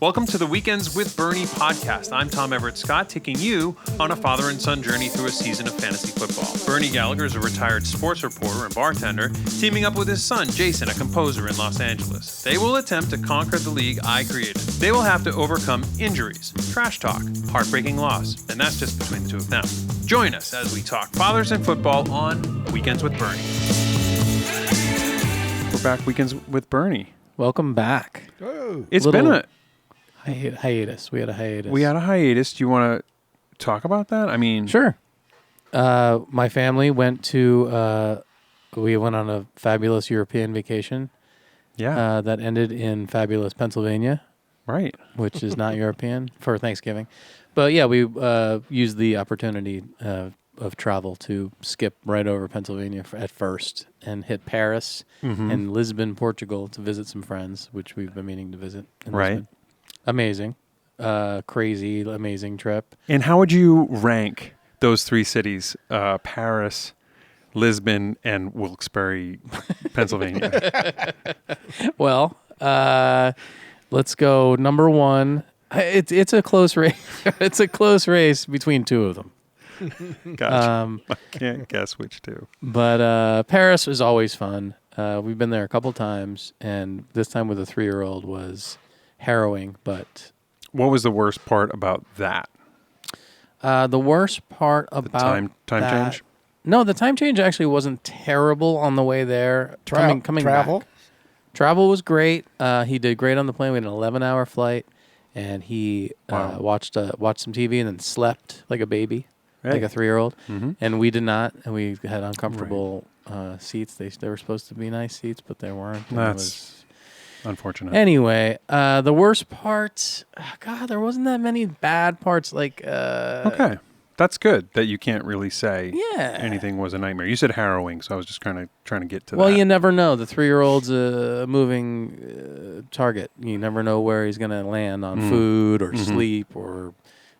Welcome to the Weekends with Bernie podcast. I'm Tom Everett Scott, taking you on a father and son journey through a season of fantasy football. Bernie Gallagher is a retired sports reporter and bartender, teaming up with his son, Jason, a composer in Los Angeles. They will attempt to conquer the league I created. They will have to overcome injuries, trash talk, heartbreaking loss, and that's just between the two of them. Join us as we talk fathers and football on Weekends with Bernie. We're back, Weekends with Bernie. Welcome back. Oh. It's been a hiatus. We had a hiatus. Do you want to talk about that? I mean, Sure. My family went to, we went on a fabulous European vacation. Yeah. That ended in fabulous Pennsylvania, Right. which is not European, for Thanksgiving. But yeah, we used the opportunity of travel to skip right over Pennsylvania at first and hit Paris and Lisbon, Portugal to visit some friends, which we've been meaning to visit. In Right. Lisbon. Amazing. Crazy, amazing trip. And how would you rank those three cities, Paris, Lisbon, and Wilkes-Barre, Pennsylvania? Well, let's go number one. It's a close race. It's a close race between two of them. Gotcha. I can't guess which two. But Paris is always fun. We've been there a couple times, and this time with a 3-year-old was harrowing. But What was the worst part about that? the worst part The about time that- change? No, the time change actually wasn't terrible on the way there. Coming travel? back. Travel was great. He did great on the plane. We had an 11-hour flight, and he Wow. watched some TV and then slept like a baby, like a 3-year-old. Mhm. And we did not, and we had uncomfortable seats. They were supposed to be nice seats, but they weren't. and it That's unfortunate. Anyway, the worst part, God, there wasn't that many bad parts. Like, Okay. That's good that you can't really say yeah, anything was a nightmare. You said harrowing, so I was just trying to get to Well, that. you never know. The 3-year-old's a moving target. You never know where he's going to land on food or sleep or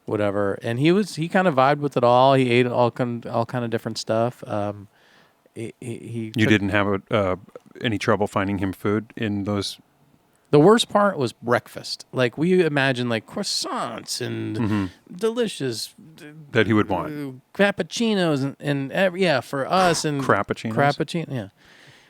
whatever. And he kind of vibed with it all. He ate all kind of different stuff. You didn't have any trouble finding him food in those? The worst part was breakfast. Like, we imagine like croissants and delicious That he would want. cappuccinos and for us and Crappuccinos?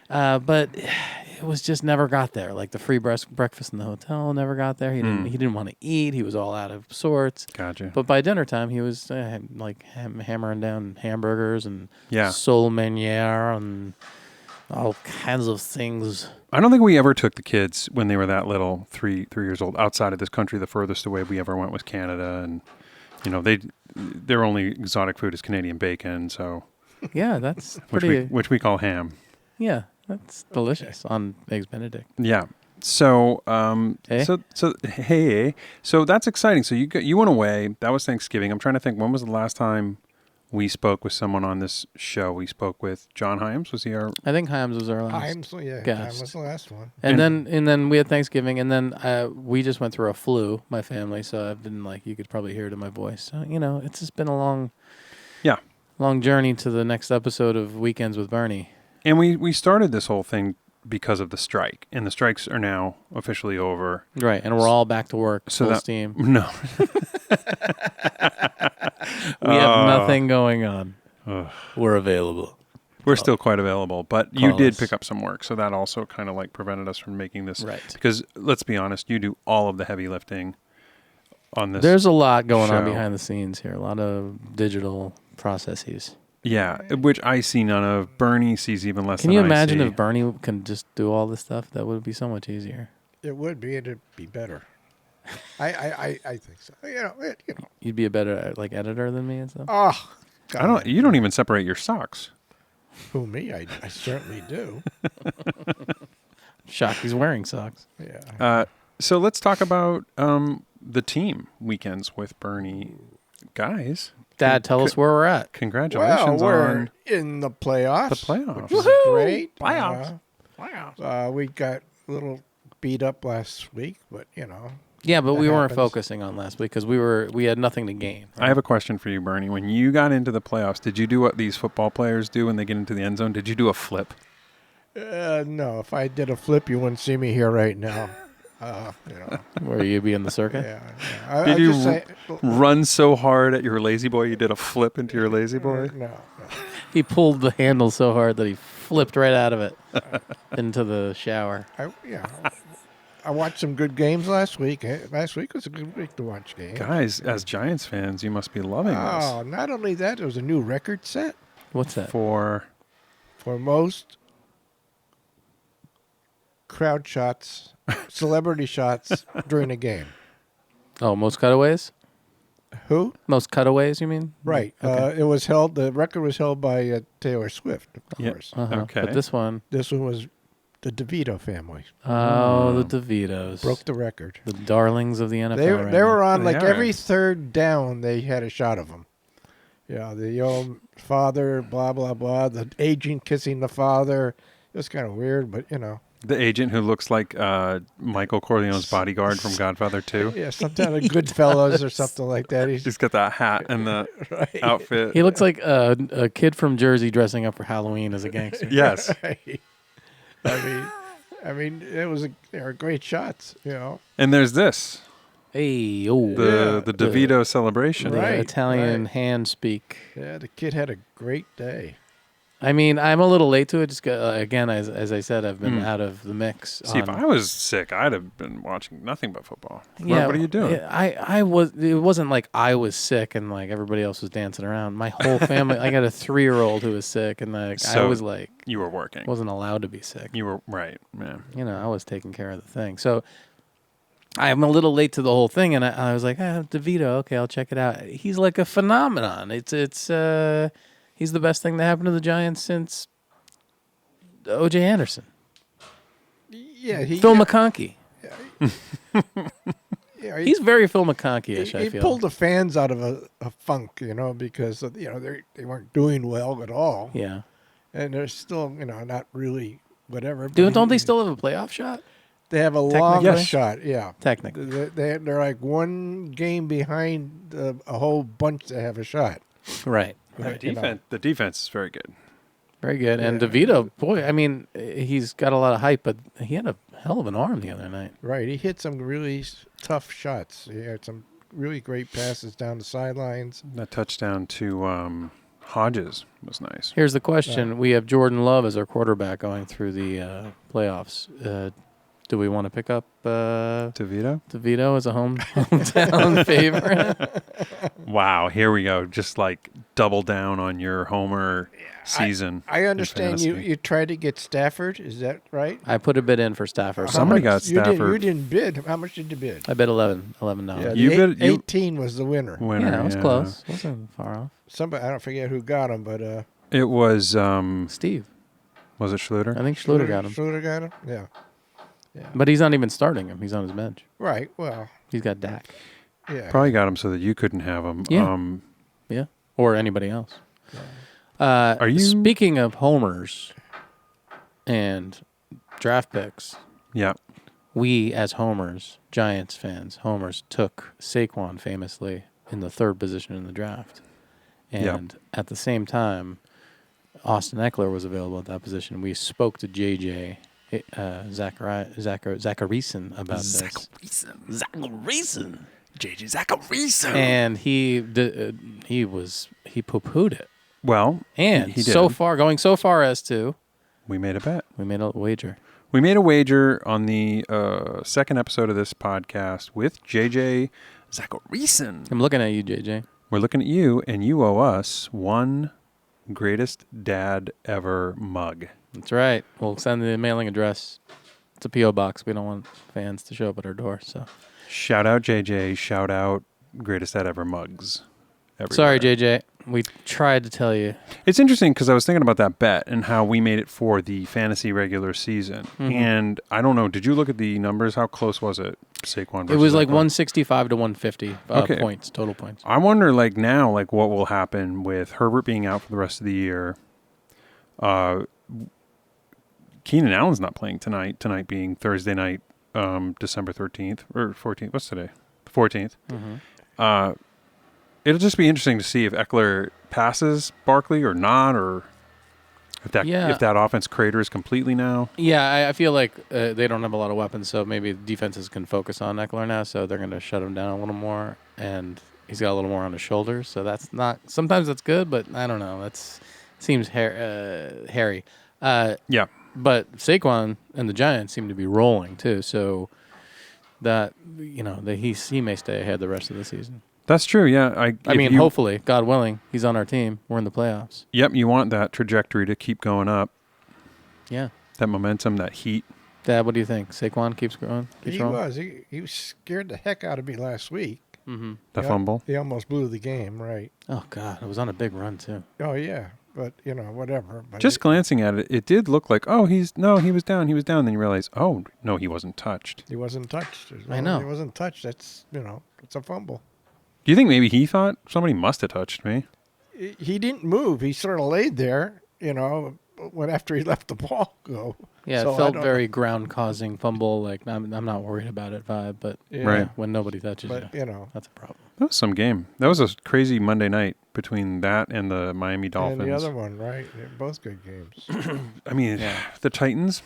yeah. But it was just never got there. Like the free breakfast in the hotel never got there. He didn't want to eat. He was all out of sorts. Gotcha. But by dinner time, he was hammering down hamburgers and Yeah. sole meuniere and all kinds of things. I don't think we ever took the kids when they were that little, 3 years old, outside of this country. The furthest away we ever went was Canada, and their only exotic food is Canadian bacon. So Yeah, that's which pretty. we call ham. Yeah, that's delicious on Eggs Benedict. Yeah. So Hey? so that's exciting. So you went away. That was Thanksgiving. I'm trying to think, when was the last time we spoke with someone on this show? We spoke with John Hyams. Was he our? I think Hyams was our last. Hyams guest. was the last one. And then we had Thanksgiving, and then we just went through a flu, my family. So I've been you could probably hear it in my voice. So it's just been a long journey to the next episode of Weekends with Bernie. And we started this whole thing because of the strike, and the strikes are now officially over. Right, and we're all back to work, So full that- steam. No. We have nothing going on. Ugh. We're available. We're still quite available, but you Call did us. pick up some work, so that also kind of prevented us from making this. Right. Because let's be honest, you do all of the heavy lifting on this. There's a lot going on show. behind the scenes here. A lot of digital processes. Yeah, which I see none of. Bernie sees even less Can than you I imagine see. if Bernie can just do all this stuff? That would be so much easier. It would be. It'd be better. I think so. You'd be a better editor than me and stuff. Oh, God. You don't even separate your socks. Who, me? I certainly do. Shocked he's wearing socks. Yeah. So let's talk about the team Weekends with Bernie. Guys, Dad, tell us where we're at. congratulations we're on in the playoffs. the playoffs. Which is great. Playoffs. We got a little beat up last week, but Yeah, but That we weren't happens. focusing on last week because we had nothing to gain. I have a question for you, Bernie. When you got into the playoffs, did you do what these football players do when they get into the end zone? Did you do a flip? No, if I did a flip, you wouldn't see me here right now. Where you be in the circuit? Yeah. Did you run so hard at your lazy boy you did a flip into your lazy boy? No. He pulled the handle so hard that he flipped right out of it into the shower. I watched some good games last week. Last week was a good week to watch games. Guys, as Giants fans, you must be loving Oh, not only that, there was a new record set What's that? for most crowd shots, celebrity shots during a game. Oh, most cutaways? Who? Most cutaways, you mean? Right. Okay. It was held. The record was held by Taylor Swift, of course. Okay. But this one. This one was the DeVito family. Oh, the DeVitos. Broke the record. The darlings of the NFL. They right were now. on They like are. every third down. They had a shot of them. Yeah, the old father, blah blah blah. The agent kissing the father. It was kind of weird, but the agent who looks like Michael Corleone's bodyguard from Godfather 2. Yeah, sometimes a Goodfellas or something like that. He's got that hat and the right. outfit. He looks like a kid from Jersey dressing up for Halloween as a gangster. Yes. Right. I mean, they were great shots. And there's this, Hey, oh. the DeVito celebration. The Right, Italian right. hand speak. Yeah, the kid had a great day. I mean, I'm a little late to it. Just again, as I said, I've been out of the mix. See, if I was sick, I'd have been watching nothing but football. Yeah, What are you doing? I was. It wasn't like I was sick and like everybody else was dancing around. My whole family. I got a 3-year-old who was sick, and I So was like, You were working. wasn't allowed to be sick. You were right, man. I was taking care of the thing. So I'm a little late to the whole thing, and I was like, DeVito, okay, I'll check it out. He's like a phenomenon. He's the best thing that happened to the Giants since O.J. Anderson. Yeah, Phil McConkey. Yeah, He's very Phil McConkey-ish, I he feel. pulled the fans out of a funk, because they weren't doing well at all. Yeah. And they're still, not really whatever. Don't they still have a playoff shot? They have a long Technically? shot, yeah. Technically. They're like one game behind a whole bunch that have a shot. Right. The defense is very good. Very good. And DeVito, boy, I mean, he's got a lot of hype, but he had a hell of an arm the other night. Right. He hit some really tough shots. He had some really great passes down the sidelines. That touchdown to Hodges was nice. Here's the question. We have Jordan Love as our quarterback going through the playoffs. Do we want to pick up DeVito as a hometown favorite? Wow, here we go. Just like double down on your homer season. I understand in you fantasy. tried to get Stafford. Is that right? I put a bid in for Stafford. Somebody got You Stafford. didn't bid. How much did you bid? I bet $11. Yeah, You the bid- you- 18 was the winner. Winner, Yeah, it was close. It wasn't far off. Somebody, I don't forget who got him, but It was Steve. was it Schluter? I think Schluter got him. Schluter got him. Yeah. But he's not even starting him. He's on his bench. Right. Well. He's got Dak. Yeah. Probably got him so that you couldn't have him. Yeah. Yeah. Or anybody else. Are you Speaking of homers and draft picks, Yeah. we as homers, Giants fans, homers, took Saquon famously in the 3rd position in the draft. And at the same time, Austin Eckler was available at that position. We spoke to JJ Zachariason about this. Zachariason. JJ Zachariason. And he poo-pooed it. Well, And he did. going so far as to, We made a bet. we made a wager. We made a wager on the 2nd episode of this podcast with JJ Zachariason. I'm looking at you, JJ. We're looking at you, and you owe us one greatest dad ever mug. That's right. We'll send the mailing address. It's a P.O. box. We don't want fans to show up at our door. So Shout out JJ. Shout out greatest dad ever mugs. Everywhere. sorry, JJ. We tried to tell you. It's interesting because I was thinking about that bet and how we made it for the fantasy regular season. Mhm. And I don't know. Did you look at the numbers? How close was it? Saquon versus It was like Eckler? 165 to 150 Okay. points, total points. I wonder, like now, like what will happen with Herbert being out for the rest of the year. Keenan Allen's not playing tonight. Tonight being Thursday night, December 13th or 14th. What's today? The 14th. Mm-hmm. It'll just be interesting to see if Eckler passes Barkley or not, or If that offense craters completely now. Yeah, I feel like they don't have a lot of weapons, so maybe defenses can focus on Eckler now, so they're going to shut him down a little more, and he's got a little more on his shoulders, so that's not – sometimes that's good, but I don't know. That seems hairy. Yeah. But Saquon and the Giants seem to be rolling too, so that he may stay ahead the rest of the season. That's true, yeah. I mean, hopefully, God willing, he's on our team. We're in the playoffs. Yep, you want that trajectory to keep going up. Yeah. That momentum, that heat. Dad, what do you think? Saquon keeps going? He was scared the heck out of me last week. Mm-hmm. The fumble. He almost blew the game, right? Oh, God. It was on a big run, too. Oh, yeah. But, whatever. But Just glancing at it, it did look like, he was down. Then you realize, oh, no, he wasn't touched. He wasn't touched. I know. He wasn't touched. That's, it's a fumble. Do you think maybe he thought somebody must have touched me? He didn't move. He sort of laid there, when after he left the ball go. Yeah, So it felt very ground-causing fumble, like I'm not worried about it vibe, but Right. when nobody touches But, you, that's a problem. That was some game. That was a crazy Monday night between that and the Miami Dolphins. And the other one, right? They're both good games. I mean, the Titans,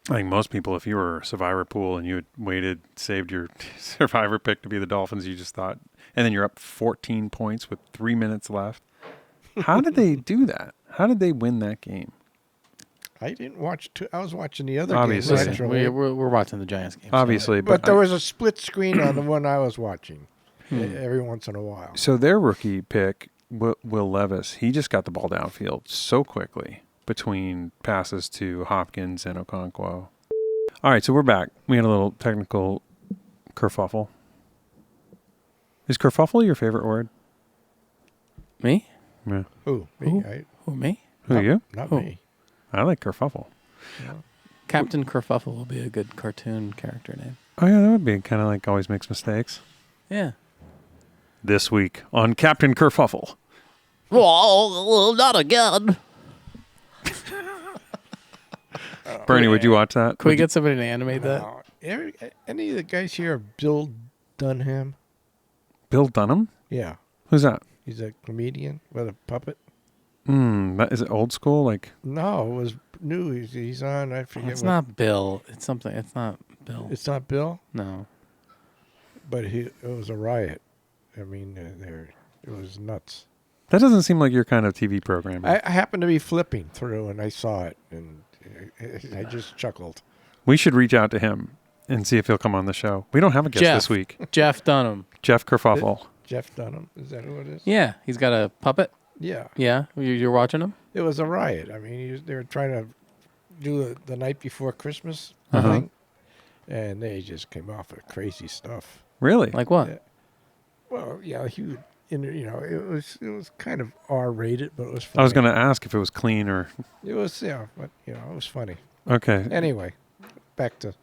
I think most people, if you were a survivor pool and you had saved your survivor pick to be the Dolphins, you just thought, and then you're up 14 points with 3 minutes left. How did they do that? How did they win that game? I didn't watch I was watching the other Obviously. games. Actually. We're watching the Giants game. Obviously. But there was a split screen on the one I was watching every once in a while. So their rookie pick, Will Levis, he just got the ball downfield so quickly between passes to Hopkins and Okonkwo. All right, so we're back. We had a little technical kerfuffle. Is kerfuffle your favorite word? Me? Yeah. Who? Me? Who? Who, me? Who, you? Not Who? me. I like kerfuffle. No. Captain Kerfuffle will be a good cartoon character name. Oh, yeah, that would be kind of like always makes mistakes. Yeah. This week on Captain Kerfuffle. Well, not again. Bernie, would you watch that? Can we get somebody to animate that? No. Any of the guys here are Bill Dunham? Bill Dunham? Yeah. Who's that? He's a comedian with a puppet. Is it old school? Like No, it was new. He's on. I forget. It's not Bill. It's something. It's not Bill. It's not Bill, No. but it was a riot. I mean, it was nuts. that doesn't seem like your kind of TV programming. I happened to be flipping through and I saw it, and I just chuckled. We should reach out to him and see if he'll come on the show. We don't have a guest Jeff. this week. Jeff Dunham. Jeff Kerfuffle. Jeff Dunham, is that who it is? Yeah, he's got a puppet. Yeah. Yeah, you're watching him. It was a riot. I mean, they were trying to do the night before Christmas Uh-huh. thing, and they just came off with crazy stuff. Really? Like what? Yeah. Well, yeah, it was kind of R-rated, but it was funny. I was going to ask if it was clean or... It was, but it was funny. Okay. Anyway, back to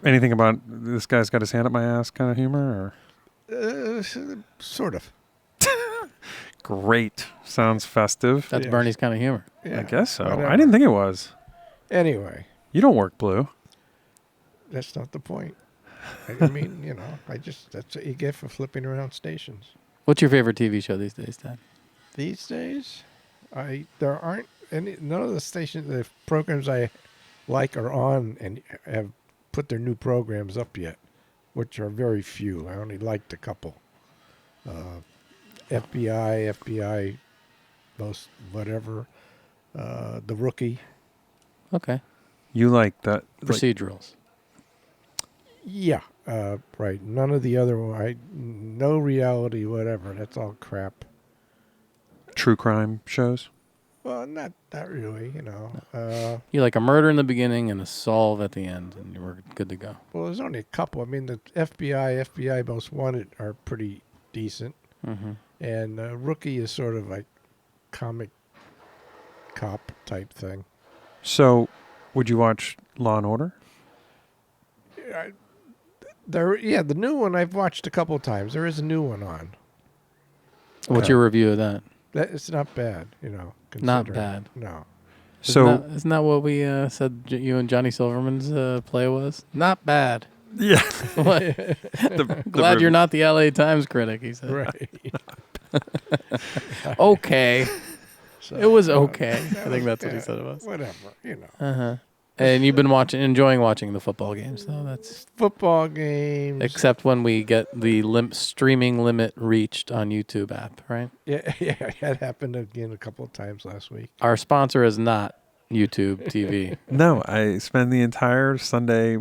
Anything about this guy's got his hand up my ass kind of humor? sort of. Great. Sounds festive. That's Yes. Bernie's kind of humor. Yeah, I guess so. whatever. I didn't think it was. Anyway, You don't work blue. that's not the point. I mean, that's what you get for flipping around stations. What's your favorite TV show these days, Dad? These days, there aren't none of the programs I like are on and have put their new programs up yet, which are very few. I only liked a couple. FBI, most whatever. The Rookie. Okay. You like that? Procedurals. Yeah, right. None of the other one. No reality, whatever. That's all crap. True crime shows? Well, not really. You like a murder in the beginning and a solve at the end, and we're good to go. Well, there's only a couple. I mean, the FBI Most Wanted are pretty decent. Mm-hmm. And Rookie is sort of like comic cop type thing. So, would you watch Law and Order? The new one I've watched a couple times. There is a new one on. What's your review of that? It's not bad, Not considering. bad. No. So, isn't that what we said you and Johnny Silverman's play was? Not bad. yeah. What? Glad you're not the LA Times critic, he said. Right. Okay. It was okay. I think that's what he said it was. Whatever. And you've been enjoying watching the football games, though. That's Football games. except when we get the streaming limit reached on YouTube app, right? Yeah, that happened again a couple of times last week. Our sponsor is not YouTube TV. No, I spend the entire Sunday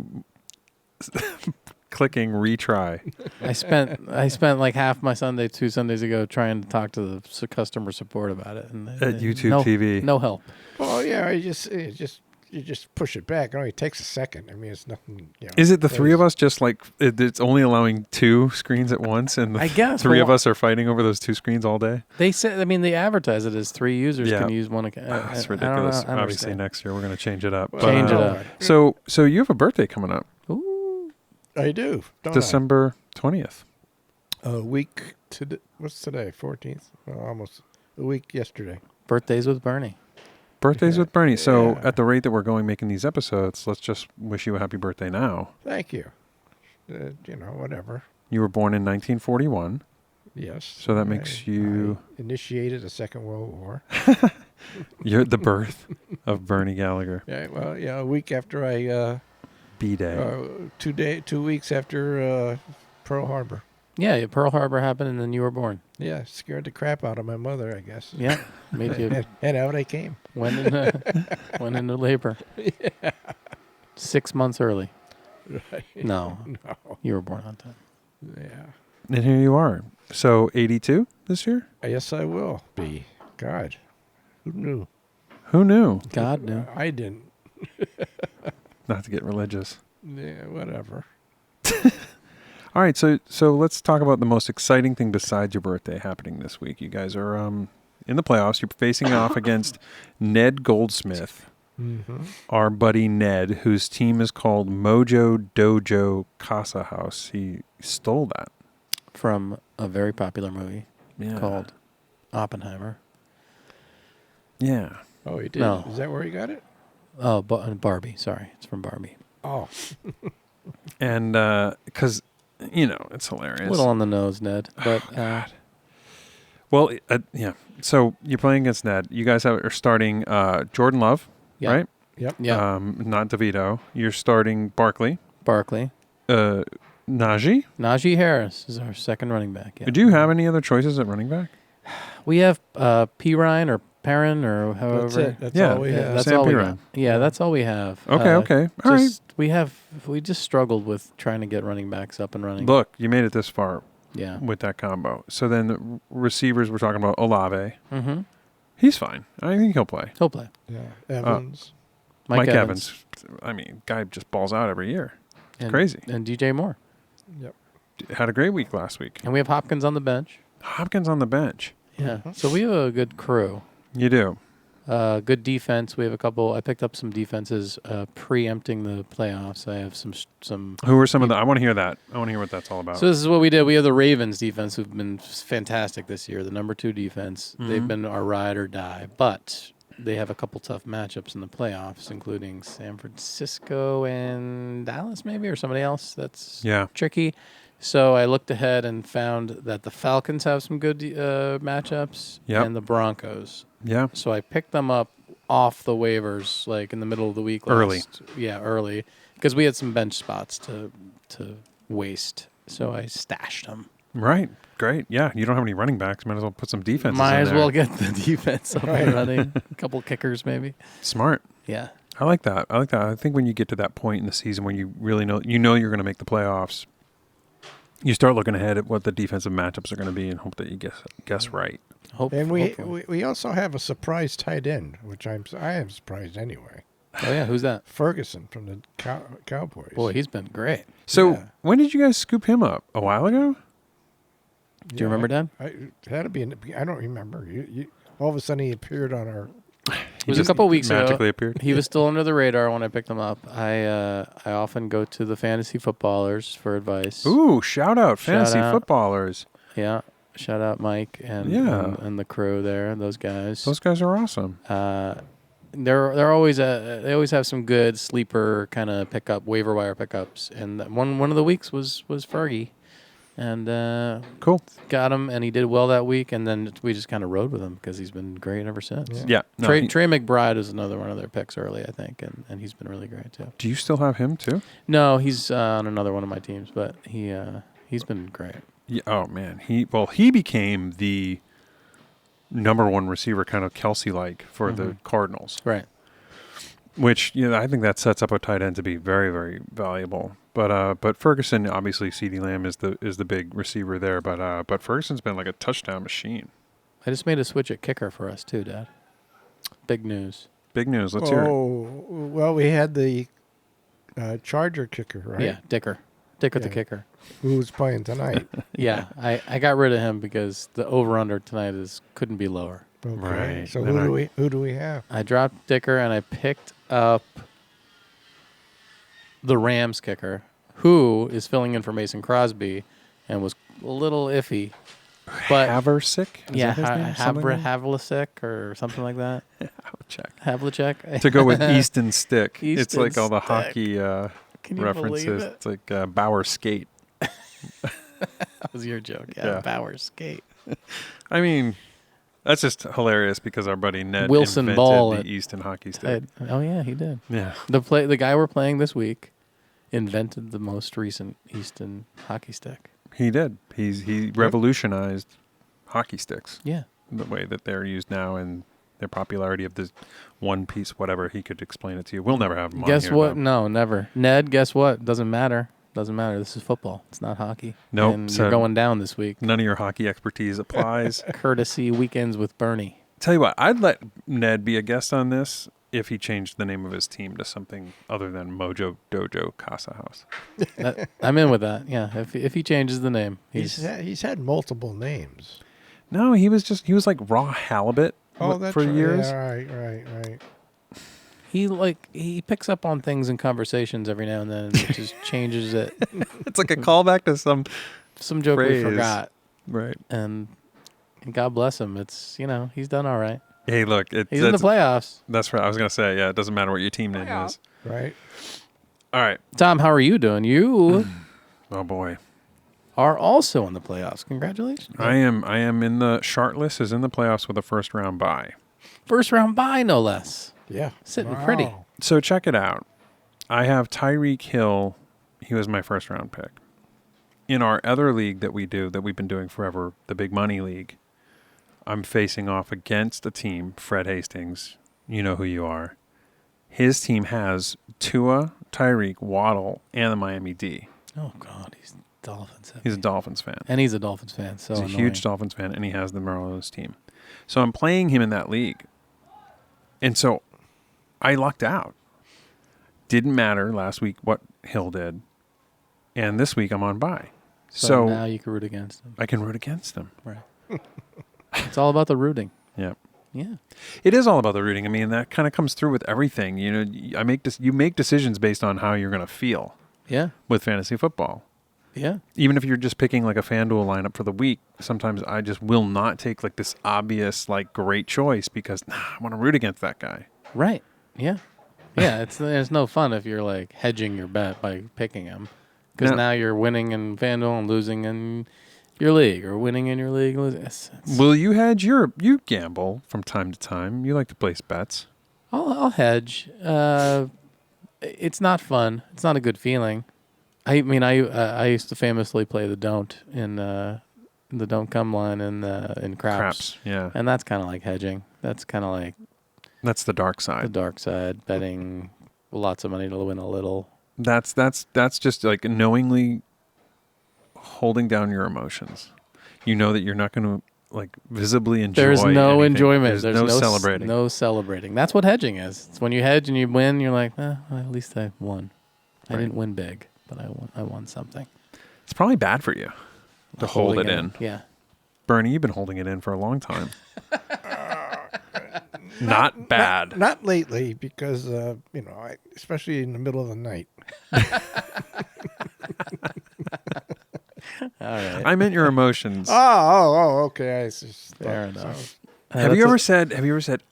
clicking retry. I spent like half my Sunday 2 Sundays ago trying to talk to the customer support about it, and At YouTube TV. No help. Well, yeah, you just push it back. It only takes a second. I mean, it's nothing. Is it the three of us just like it's only allowing 2 screens at once, and I guess three of us are fighting over those 2 screens all day? They said, I mean, they advertise it as 3 users can use one account. That's ridiculous. I don't Obviously, understand. next year we're going to change it up. Change it up. So you have a birthday coming up, Ooh. I do. Don't December 20th. A week to what's today? 14th. Almost a week yesterday. Birthdays with Bernie. Birthdays with Bernie. So Yeah. at the rate that we're going making these episodes, let's just wish you a happy birthday now. Thank you. Whatever. You were born in 1941. Yes. So that makes you... I initiated the Second World War. You're the birth of Bernie Gallagher. Yeah. Well, yeah. A week after I. B-Day. 2 weeks after Pearl Harbor. Yeah, Pearl Harbor happened, and then you were born. Yeah, scared the crap out of my mother, I guess. Yeah, made you And out I came. went into labor. Yeah. 6 months early. Right. No, No. you were born on time. Yeah. And here you are. So 82 this year? Yes, I will be. God, who knew? Who knew? God knew. I didn't. Not to get religious. Yeah, whatever. All right, so let's talk about the most exciting thing besides your birthday happening this week. You guys are in the playoffs. You're facing off against Ned Goldsmith, our buddy Ned, whose team is called Mojo Dojo Casa House. He stole that From a very popular movie Yeah. called Oppenheimer. Yeah. Oh, he did? No. Is that where he got it? Oh, Barbie. Sorry, it's from Barbie. Oh. And because, it's hilarious. A little on the nose, Ned. But Well, yeah. So you're playing against Ned. You guys are starting Jordan Love, Yeah. right? Yep. yeah, Not DeVito. You're starting Barkley. Barkley. Najee? Najee Harris is our second running back. Yeah. Do you have any other choices at running back? We have P. Ryan or Perrin or however. That's it. That's Yeah. all we Yeah, have. that's Sam all we Piran. got. Yeah, that's all we have. Okay. All right. We just struggled with trying to get running backs up and running. Look, you made it this far Yeah. with that combo. So then the receivers, we're talking about Olave. Mm-hmm. He's fine. I think he'll play. He'll play. Yeah. Evans. Mike Evans. I mean, guy just balls out every year. It's crazy. And DJ Moore. Yep. Had a great week last week. And we have Hopkins on the bench. Hopkins on the bench. Yeah. So we have a good crew. You do. Good defense. We have a couple. I picked up some defenses preempting the playoffs. I have some. Who are some of the? I want to hear that. I want to hear what that's all about. So this is what we did. We have the Ravens defense, who've been fantastic this year. The number 2 defense. They've been our ride or die, but they have a couple tough matchups in the playoffs, including San Francisco and Dallas, maybe, or somebody else. That's tricky. So I looked ahead and found that the Falcons have some good matchups, and the Broncos. Yeah. So I picked them up off the waivers, like in the middle of the week. Early, because we had some bench spots to waste. So I stashed them. Right. Great. Yeah. You don't have any running backs. Might as well put some defenses Might in as there. well get the defense up and running. A couple kickers, maybe. Smart. Yeah. I like that. I think when you get to that point in the season when you really know you're going to make the playoffs, you start looking ahead at what the defensive matchups are going to be and hope that you guess right. And we also have a surprise tight end, which I am surprised anyway. Oh yeah, who's that? Ferguson from the Cowboys. Boy, he's been great. So when did you guys scoop him up? A while ago? Do you remember, Dan? It had to be. I don't remember. You all of a sudden he appeared on our. It was a couple weeks ago. Magically appeared. He was still under the radar when I picked him up. I often go to the fantasy footballers for advice. Ooh, shout out fantasy out. footballers. Yeah, shout out Mike and the crew there. Those guys. Those guys are awesome. They're always they always have some good sleeper kind of waiver wire pickups. And one of the weeks was Fergie. And Cool. got him, and he did well that week, and then we just kind of rode with him because he's been great ever since. Yeah. No, Trey McBride is another one of their picks early, I think, and he's been really great too. do you still have him too? No, he's on another one of my teams, but he's been great. Yeah. Oh man. He became the number one receiver, kind of Kelsey-like for the Cardinals. Right. Which, I think that sets up a tight end to be very, very valuable. But Ferguson, obviously, CeeDee Lamb is the big receiver there. But Ferguson's been like a touchdown machine. I just made a switch at kicker for us too, Dad. Big news. Big news. Let's hear it. Oh, well, we had the Charger kicker, right? Yeah, Dicker the kicker. Who's playing tonight? Yeah, I got rid of him because the over/under tonight couldn't be lower. Okay. Right. So Then who do we have? I dropped Dicker and I picked up the Rams kicker, who is filling in for Mason Crosby, and was a little iffy. But Haversick? yeah, Havlicek or something like that. Havlicek. To go with Easton Stick. It's Easton like all the Stick. hockey Can you references. believe it? It's like Bauer Skate. That was your joke. Yeah. Bauer Skate. I mean, that's just hilarious because our buddy Ned Wilson invented Ball the at- Easton hockey stick. Oh yeah, he did. Yeah. The guy we're playing this week invented the most recent Easton hockey stick. He did. He revolutionized hockey sticks. Yeah. The way that they're used now and their popularity of this one piece, whatever. He could explain it to you. We'll never have him on Guess here, what? though. No, never. Ned, guess what? Doesn't matter. Doesn't matter. This is football. It's not hockey. Nope. And So you're going down this week. none of your hockey expertise applies. Courtesy Weekends with Bernie. Tell you what, I'd let Ned be a guest on this if he changed the name of his team to something other than Mojo Dojo Casa House. I'm in with that. Yeah. If he changes the name, He's had multiple names. No, he was like Raw Halibut That's for right. years. Yeah, right. he picks up on things in conversations every now and then and just changes it. It's like a callback to some joke phrase. we forgot. Right. And God bless him. It's he's done all right. Hey, look, He's in the playoffs. That's right. I was gonna say, yeah, it doesn't matter what your team name is. Right. All right. Tom, how are you doing? You Oh boy. are also in the playoffs. Congratulations. I am in the Shartless is in the playoffs with a first round bye. First round bye, no less. Yeah. Sitting pretty. So check it out. I have Tyreek Hill. He was my first round pick. In our other league that we've been doing forever, the Big Money League, I'm facing off against a team, Fred Hastings. You know who you are. His team has Tua, Tyreek, Waddle, and the Miami D. Oh, God. He's Dolphins. He's a Dolphins fan. And he's a Dolphins fan. So He's a annoying. huge Dolphins fan, and he has the Marlins team. So I'm playing him in that league. And so I lucked out. Didn't matter last week what Hill did. And this week I'm on bye. So now you can root against him. I can root against him. Right. It's all about the rooting. Yeah. Yeah. It is all about the rooting. I mean, that kind of comes through with everything. You make decisions based on how you're going to feel Yeah. with fantasy football. Yeah. Even if you're just picking like a FanDuel lineup for the week, sometimes I just will not take like this obvious, like great choice because I want to root against that guy. Right. Yeah. Yeah. It's no fun if you're like hedging your bet by picking him because No. now you're winning in FanDuel and losing in your league or winning in your league. Will you hedge? You gamble from time to time. You like to place bets. I'll hedge. It's not fun. It's not a good feeling. I mean, I used to famously play the don't in the don't come line in craps. Yeah. And that's kind of like hedging. That's kind of like That's the dark the side. dark side, betting lots of money to win a little. That's just like knowingly holding down your emotions. You know that you're not going to like visibly enjoy. There's no anything. enjoyment. There's no celebrating. No celebrating. That's what hedging is. It's when you hedge and you win, you're like, well, at least I won. I Right. didn't win big, but I won something. It's probably bad for you to hold it Holding in. Yeah. Bernie, you've been holding it in for a long time. Not bad. Not lately because, especially in the middle of the night. All right. I meant your emotions. Okay. Fair enough. Have you ever said,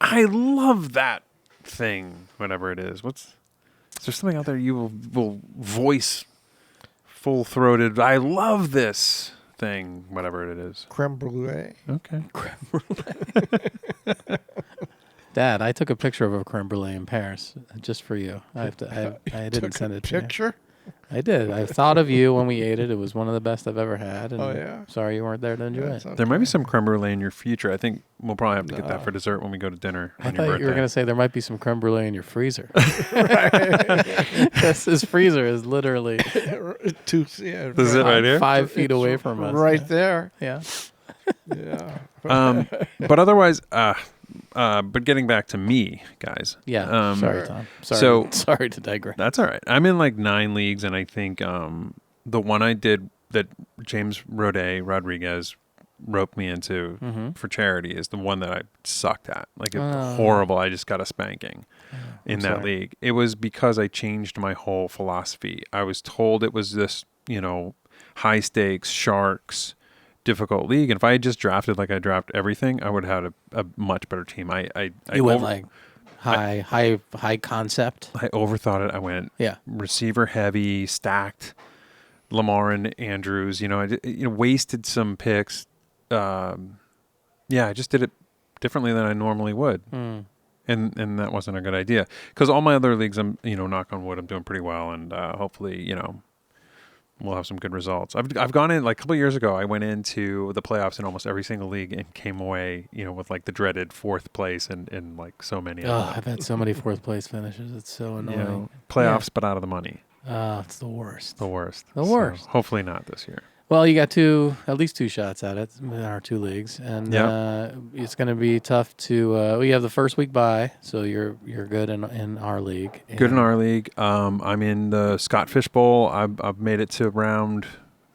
I love that thing, whatever it is? Is there something out there you will voice full-throated, I love this thing, whatever it is. Creme brulee. Okay. Dad, I took a picture of a creme brulee in Paris just for you. I didn't send it to you. Picture? I did. I thought of you when we ate it. It was one of the best I've ever had. And Oh, yeah? sorry you weren't there to enjoy Yeah, it. There might be some creme brulee in your future. I think we'll probably have to get that for dessert when we go to dinner I on your thought birthday. you were going to say there might be some creme brulee in your freezer. His freezer is literally Two, yeah, This is it right here? 5 feet away from us. right there. Yeah. Yeah. But otherwise, but getting back to me, guys. Yeah. Sorry, Tom. Sorry to digress. That's all right. I'm in like 9 leagues, and I think the one I did that James Rodriguez roped me into for charity is the one that I sucked at. Like, it's horrible. I just got a spanking in that league. It was because I changed my whole philosophy. I was told it was this, high stakes, sharks, difficult league. And if I had just drafted like I draft everything, I would have had a much better team. You went like high concept. I overthought it. I went receiver heavy, stacked Lamar and Andrews. I wasted some picks. I just did it differently than I normally would. And that wasn't a good idea, because all my other leagues, I'm, knock on wood, I'm doing pretty well, and hopefully, we'll have some good results. I've gone in, like a couple of years ago, I went into the playoffs in almost every single league and came away, with like the dreaded 4th place and like so many. I've had so many 4th place finishes. It's so annoying. Playoffs, but out of the money. It's the worst. The worst. The worst. Hopefully not this year. Well, you got at least 2 shots at it in our 2 leagues, and it's going to be tough to. We have the first week bye, so you're good in our league. Good in our league. I'm in the Scott Fish Bowl. I've made it to round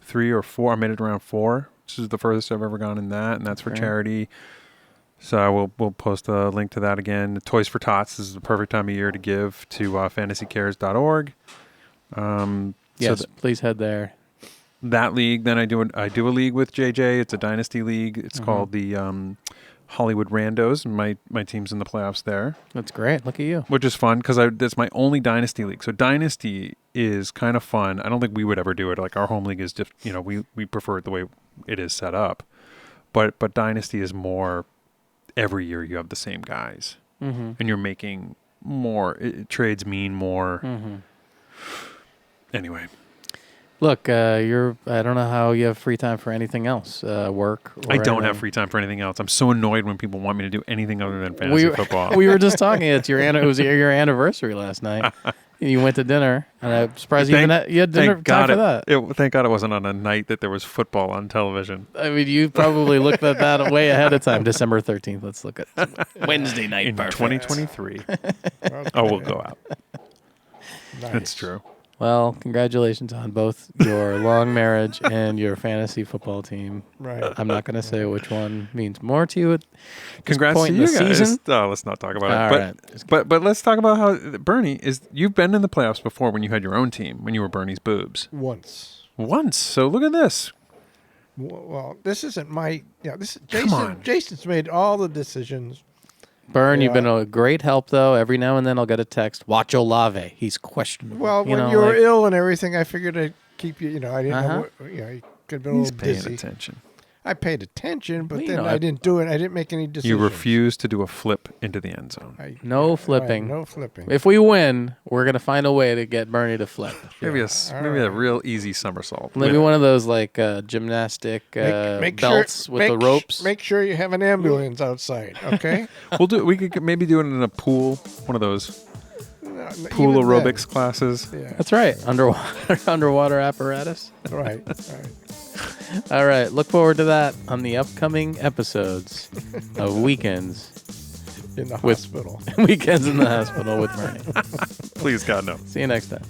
3 or 4. I made it to round 4, which is the furthest I've ever gone in that, and that's for charity. So we'll post a link to that again. The Toys for Tots. This is the perfect time of year to give to fantasycares.org. Yes, please head there. That league, then I do a league with JJ. It's a dynasty league. It's called the Hollywood Randos, and my team's in the playoffs there. That's great. Look at you. Which is fun, because that's my only dynasty league. So dynasty is kind of fun. I don't think we would ever do it. Like, our home league is just, we prefer it the way it is set up. But dynasty is more, every year you have the same guys, and you're making more. Trades mean more. Anyway. Look, I don't know how you have free time for anything else, work. I don't have free time for anything else. I'm so annoyed when people want me to do anything other than fantasy football. We were just talking. It was your anniversary last night. You went to dinner, and I'm surprised you had dinner time for that. Thank God it wasn't on a night that there was football on television. I mean, you probably looked at that way ahead of time. December 13th. Let's look at Wednesday night. In 2023. We'll go out. Nice. That's true. Well, congratulations on both your long marriage and your fantasy football team. Right. I'm not going to say which one means more to you at Congrats point to in you the guys. season. Let's not talk about it. Right. But let's talk about how Bernie you've been in the playoffs before when you had your own team, when you were Bernie's Boobs. Once. So look at this. Well, this isn't my. This is Come on. Jason's made all the decisions. Burn, you've been a great help, though. Every now and then I'll get a text. Watch Olave. He's questionable. Well, when you were ill and everything, I figured I'd keep you. I didn't know what. You could have been a He's little paying dizzy. attention. I paid attention, but Well, then I didn't do it. I didn't make any decisions. You refused to do a flip into the end zone. No flipping. No flipping. If we win, we're going to find a way to get Bernie to flip. Maybe a real easy somersault. Maybe one of those like gymnastic belts with the ropes. Make sure you have an ambulance outside, okay? We could maybe do it in a pool, one of those pool aerobics classes. Yeah. That's right. Underwater apparatus. Right. All right. Look forward to that on the upcoming episodes of Weekends In the hospital. Weekends in the Hospital with Bernie. Please, God, no. See you next time.